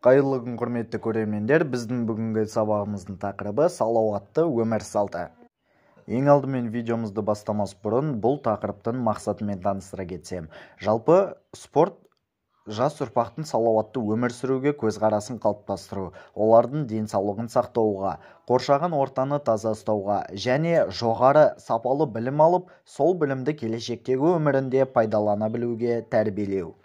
Қайырлы күн құрметті көрермендер, біздің бүгінгі сабағымыздың тақырыбы салауатты өмір салты. Ең алдымен видеомызды бастамас бұрын бұл тақырыптың мақсатымен таныстыра кетсем. Жалпы спорт жас ұрпақтың салауатты өмір сүруге көзқарасын қалыптастыру, олардың денсаулығын сақтауға, қоршаған ортаны таза ұстауға және жоғары сапалы білім алып, сол білімді келешектегі өмірінде пайдалана білуге тәрбиелеу.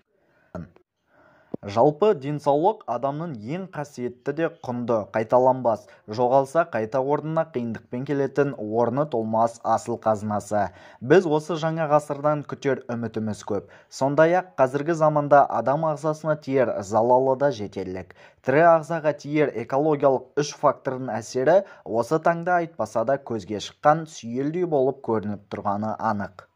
Жалпы денсаулық адамның ең қасиетті де құнды, қайталанбас, жоғалса қайта орнына қиындықпен келетін орны толмас асыл қазынасы. Біз осы жаңа ғасырдан күтер үмітіміз көп. Сондай-ақ қазіргі заманда адам ағзасына тиер залалы да жетерлік. Тірі ағзаға тиер экологиялық үш фактордың әсері осы таңда айтпаса да көзге шыққан сүйелдей болып көрініп тұрғаны анық.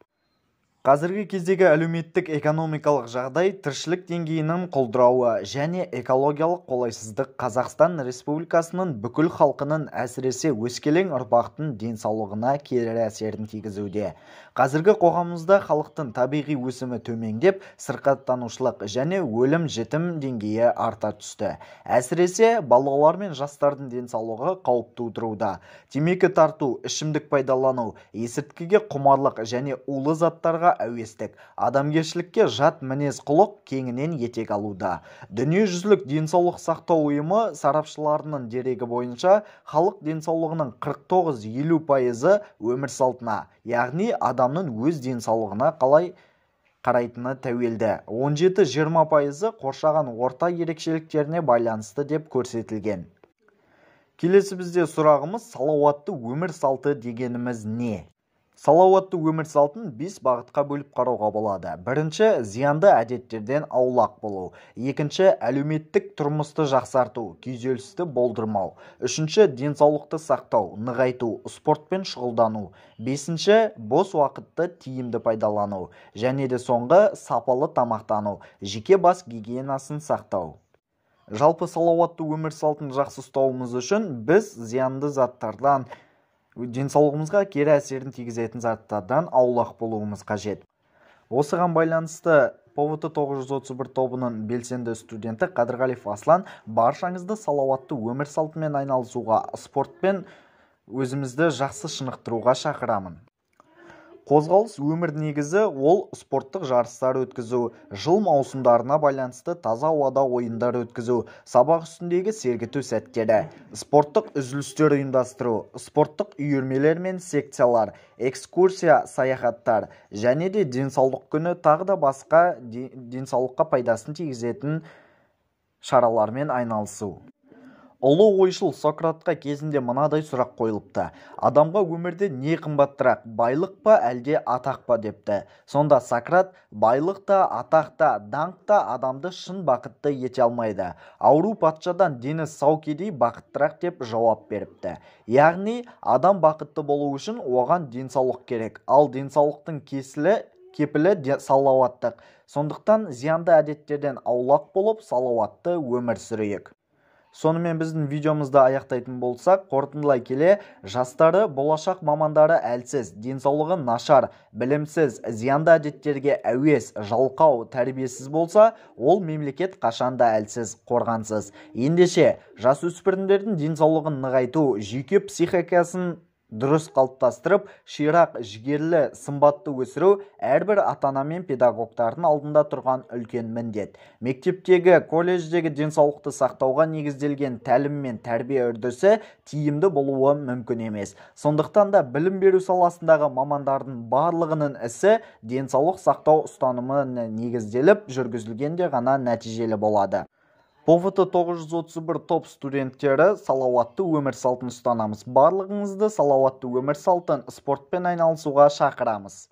Қазіргі кездегі әлеуметтік экономикалық жағдай, тіршілік деңгейінің құлдырауы және экологиялық қолайсыздық Қазақстан Республикасының бүкіл халқының, әсіресе өскелең ұрпақтың денсаулығына кері әсерін тигізуде. Қазіргі қоғамымызда халықтың табиғи өсімі төмендеп, сырқаттанушылық және өлім-жітім деңгейі арта түсті. Әсіресе балалар мен жастардың денсаулығы қауіп тудыруда. Темекі тарту, ішімдік пайдалану, есірткіге құмарлық және улы заттарға әуестік, адамгершілікке жат мінез құлық кеңінен етек алуда. Дүниежүзілік денсаулық сақтау ұйымы сарапшыларының дерегі бойынша, халық денсаулығының 49-50% өмір салтына, яғни адамның өз денсаулығына қалай қарайтыны тәуелді. 17-20% қоршаған орта ерекшеліктеріне байланысты деп көрсетілген. Келесі бізде сұрағымыз, салауатты өмір салты дегеніміз не? Салауатты өмір салтын 5 бағытқа бөліп қарауға болады. Бірінші, зиянды әдеттерден аулақ болу. Екінші, әлеуметтік тұрмысты жақсарту, күйзелісті болдырмау. Үшінші, денсаулықты сақтау, нығайту, спортпен шұғылдану. Бесінші, бос уақытты тиімді пайдалану. Және де соңғы, сапалы тамақтану, жеке бас гигиенасын сақтау. Жалпы салауатты өмір салтын жақсы ұстауымыз үшін біз зиянды заттардан, денсаулығымызға кері әсерін тигізетін заттардан аулақ болуымыз қажет. Осыған байланысты ПОВТ 931 тобының белсенді студенті Қадырғалиев Аслан баршаңызды салауатты өмір салтымен айналысуға, спортпен өзімізді жақсы шынықтыруға шақырамын. Қозғалыс өмір негізі ол спорттық жарыстар өткізу, жыл маусымдарына байланысты таза ауада ойындар өткізу, сабақ үстіндегі сергіту сәттері, спорттық үзілістер ұйымдастыру, спорттық үйірмелер мен секциялар, экскурсия, саяхаттар және де денсаулық күні тағы да басқа денсаулыққа пайдасын тигізетін шаралармен айналысу. Ұлы ойшыл Сократқа кезінде мынадай сұрақ қойылыпты. Адамға өмірде не қымбаттырақ, байлық па әлде атақ па депті. Сонда Сократ, байлық та, атақ та, даңқ та адамды шын бақытты ете алмайды. Ауру патшадан дені сау кедей бақыттырақ деп жауап беріпті. Яғни, адам бақытты болу үшін оған денсаулық керек, ал денсаулықтың кепілі салауаттық. Сондықтан зиянды әдеттерден аулақ болып, салауатты өмір сүрейік. Сонымен біздің видеомызды аяқтайтын болсақ, қорытындылай келе, жастары, болашақ мамандары әлсіз, денсаулығы нашар, білімсіз, зиянды әдеттерге әуес, жалқау, тәрбиесіз болса, ол мемлекет қашанда әлсіз, қорғансыз. Ендеше, жасөспірімдердің денсаулығын нығайту, жүйке психикасын дұрыс қалыптастырып, ширақ, жігерлі, сымбатты өсіру әрбір ата-ана мен педагогтардың алдында тұрған үлкен міндет. Мектептегі, колледждегі денсаулықты сақтауға негізделген тәлім мен тәрбие үрдісі тиімді болуы мүмкін емес. Сондықтан да білім беру саласындағы мамандардың барлығының ісі денсаулық сақтау ұстанымына негізделіп жүргізілгенде ғана нәтижелі болады. ПОВТ 931 топ студенттері салауатты өмір салтын ұстанамыз. Барлығыңызды салауатты өмір салтын спортпен айналысуға шақырамыз.